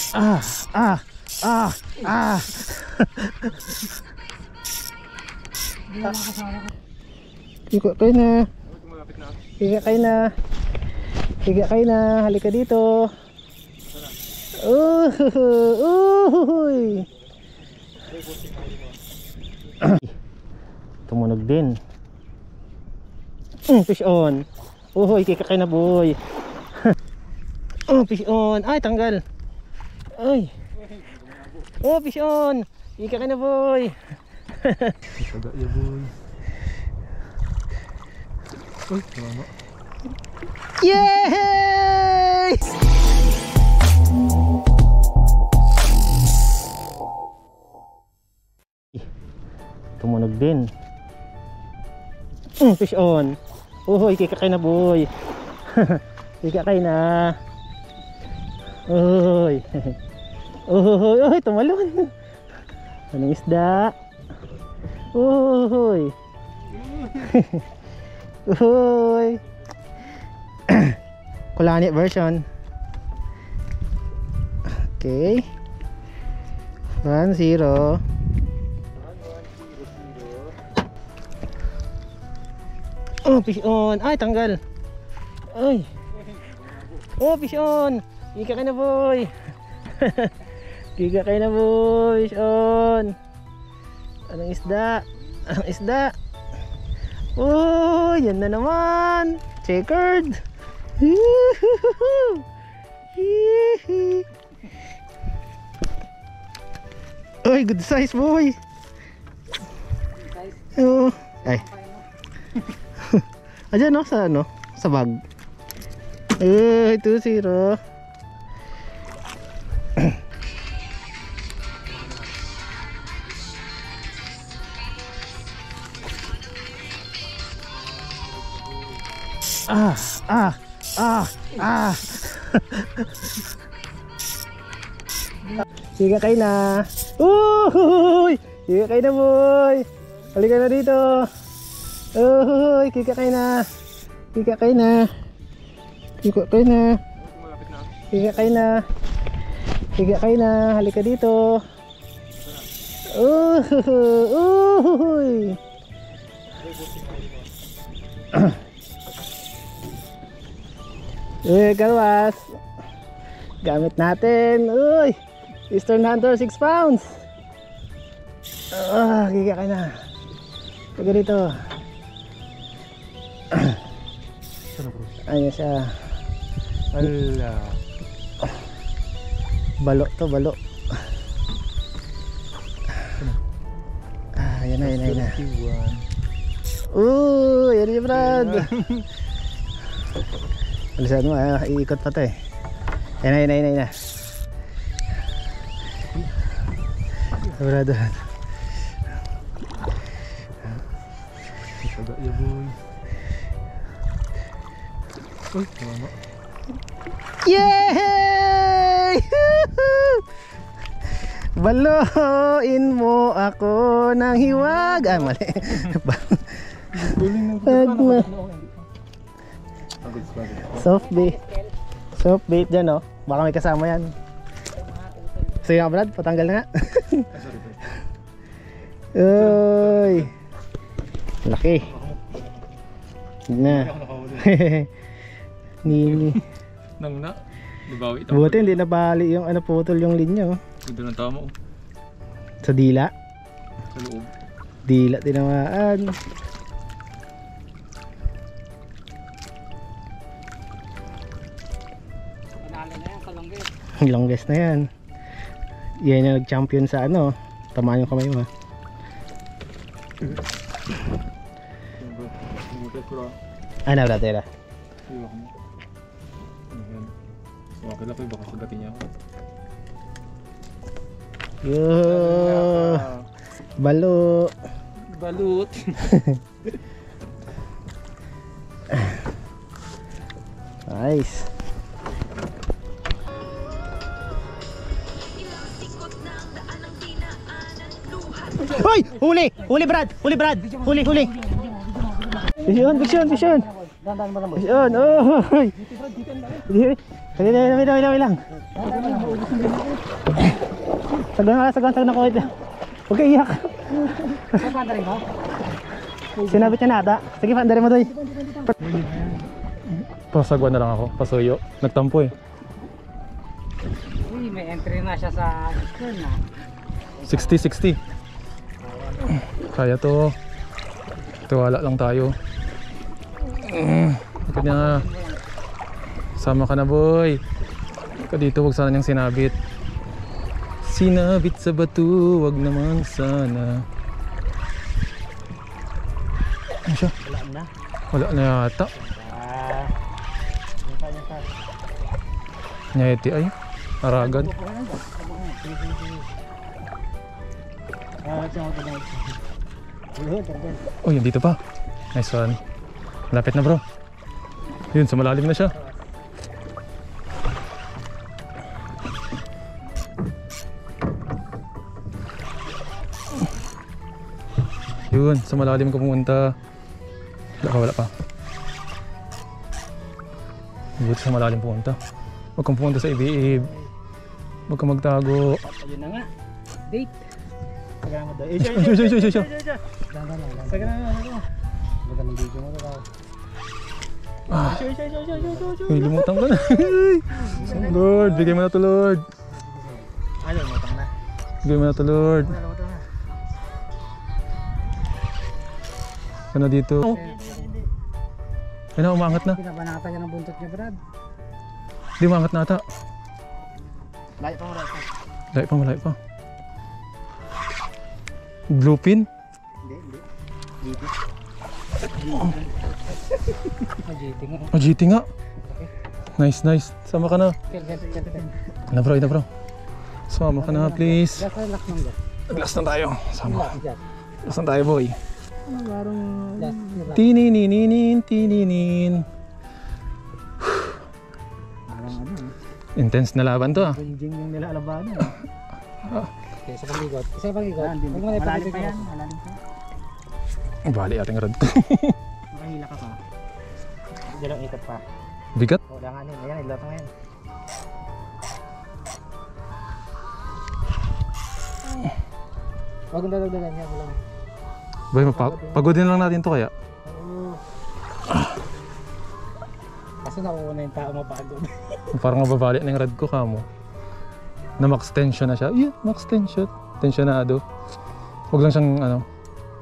Ah, ah, ah, ah. Higa kayo na. Higa kayo na. Higa kayo na. Halika dito. Uhuy. Tumunog din. Fish on. Uhuy, kika kayo na boy. Fish on. Ay, tanggal. Ay. Fish on. Kika kayo na boy. Taga ya boy. Uy, tama. Yay! Tumunog din. Fish on. Uhoy, kika kayo na boy. Kika kayo na. Uhoy. Uhoy, tumalon. Anong isda? Uhoy. Uhoy. Kulani version. Okay. 1-0. Fish on. Ay, tanggal. Ay. Fish on. Kika kayo na boy. Kika kayo na boy. Fish on. Anong isda? Anong isda? Yan na naman. Checkered. Oy, good size boy. Oh. Ay. Ayan no, sa ano? Sa bag. 2-0. Higa kayo na. Higa kayo na boy. Halika na dito. Kika kayo na. Kika kayo na. Kika kayo na. Kika kayo na. Kika kayo na. Halika dito. Kalwas. Gamit natin. Eastern Hunter 6 pounds. Kika kayo na. Kika dito. Ayan siya. Ala. Balo to, balo. Ayan na, ayan na, ayan na. Ayan niya Brad. Alisan mo, iikot pa to eh. Ayan na, ayan na, ayan na. Brad. Taga ya boy. Uy, tama. Yay! Baloin mo ako ng hiwag. Mali. Soft bait. Soft bait dyan oh. Baka may kasama yan. Sige nga Brad, patanggal na nga. Uy. Laki. Na. Nini. Nang na. Libawi ito. Buti hindi nabali yung ano, putol yung linya oh. Ito ng tama oh. Sa dila. Sa loob. Dila tinamaan. Panalo na yan, kalonggit. Longest na yan. Yan yung nag-champion sa ano. Tamaan yung kamay mo ha. Ano Brad, tira? Iwak mo. Ayan. Wakil ako baka sagatin niya ako. Yoo. Balo. Balut. Nice. Hoy! Huli! Huli Brad! Huli Brad! Huli! Huli! Vision! Vision! Vision! Dandan mo lang boy. Yun, oy! Dali lang. Sagan ako ito. Huwag ka iyak. Saan pa rin mo? Sinabit niya na ata. Sige, pandari mo doy. Pasagwa na lang ako, pasuyo. Nagtampo eh. Uy, may entry na siya sa school na. 60-60. Kaya to. Tiwala lang tayo. Ito na. Sama ka na boy. Ka dito, wag sana niyang sinabit. Sinabit sa bato, wag naman sana. Ano siya? Wala na. Wala na yata. Nyeti ay. Aragan. Oh, yun dito pa. Nice one. Malapit na bro. Yun, sa malalim na siya. Yun, sa malalim ka pumunta. Wala pa. Buti sa malalim pumunta. Huwag kang pumunta sa ibiib. Huwag kang magtago. Ayun na nga. Date. Sagama doy. Siya. Sagama na. Magandang video mo daw. Uy, lumutang ka na. Lord, bigay mo na to Lord. Ano, matang na. Bigay mo na to Lord. Ano dito? Ayun na, umangat na. Pinabanatan niya ng buntot niya, Brad. Hindi, umangat na ata. Layo pa mo rin. Malayo pa. Bluepin? Hindi. GT nga. Oh, GT nga. Nice. Sama ka na. Na bro. Sama ka na, please. Just relax lang ba? Glass na tayo. Sama. Just. Glass na tayo, boy. Just relax. Tininin. Parang ano Intense na laban to ah. Bunjing yung nilalabanan. Okay, isa pang ligot. Huwag mo na Malalim pa yan. Bali ating rod ko. Makahila ka pa. Diyan ikot pa. Bigat? O, langanin. Ayan, ilot mo yan. Huwag mong dadagdagan niya. Wala. Boy, pagodin lang natin to kaya. Kasi nakuuna yung tao mapagod. Parang mababali na yung rod ko kamo. Na max tension na siya. Yeah, max tension. Tensionado. Huwag lang siyang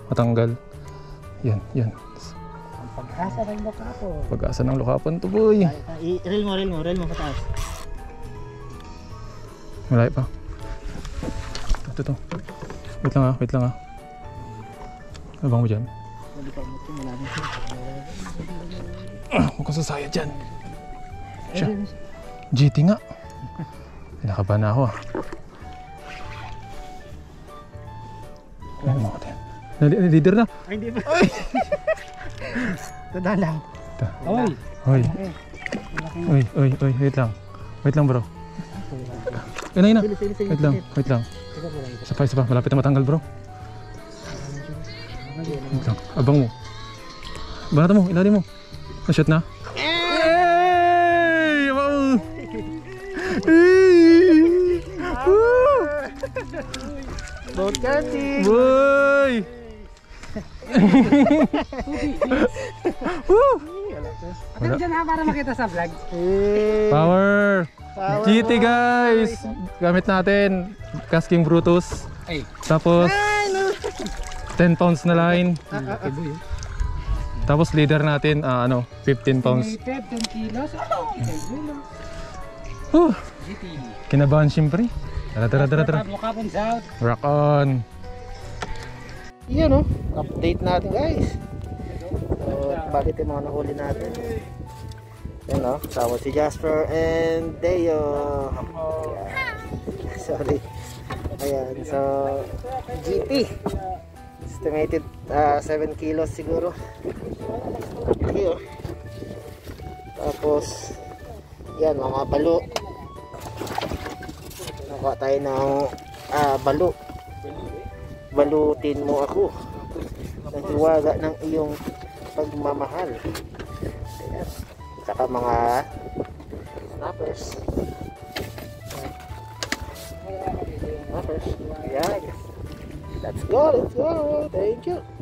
matanggal. Yan. Ang pag-asa ng lokapo. Pag-asa ng lokapon to boy. Reel mo pataas. Malayo pa. Ito. Wait lang ah. Abang mo dyan. Huwag kang sasaya dyan. Siya. GT nga. Pinakaba na ako ah. Leader na. Ay, hindi pa. Tandaan lang. Oy! Wait lang bro. Yun na. Wait lang. Isa pa. Malapit na matanggal bro. Wait lang. Abang mo. Banata mo, ilalim mo. Na-shot na. Hey! Wow! Boat catching! Boy! Ate dyan ha, para makita sa vlog. Power! GT guys! Gamit natin. Casking Brutus. Ay. Tapos 10 pounds na line. Tapos leader natin 15 pounds. 10 kilos. GT. Kinabahan siyempre. Tara. Lokapon South. Rock on. Yan update natin guys. So, bakit yung mga nahuli natin. Yan kasama si Jasper and Deo. Ayan. Sorry. Ayan, so GT. Estimated 7 kilos siguro. Okay, Tapos yan, mga balo. Nakuha tayo ng balo. Balutin mo ako. Naghiwaga ng iyong pagmamahal. Tsaka mga snappers. Snappers. Yan. Let's go. Thank you.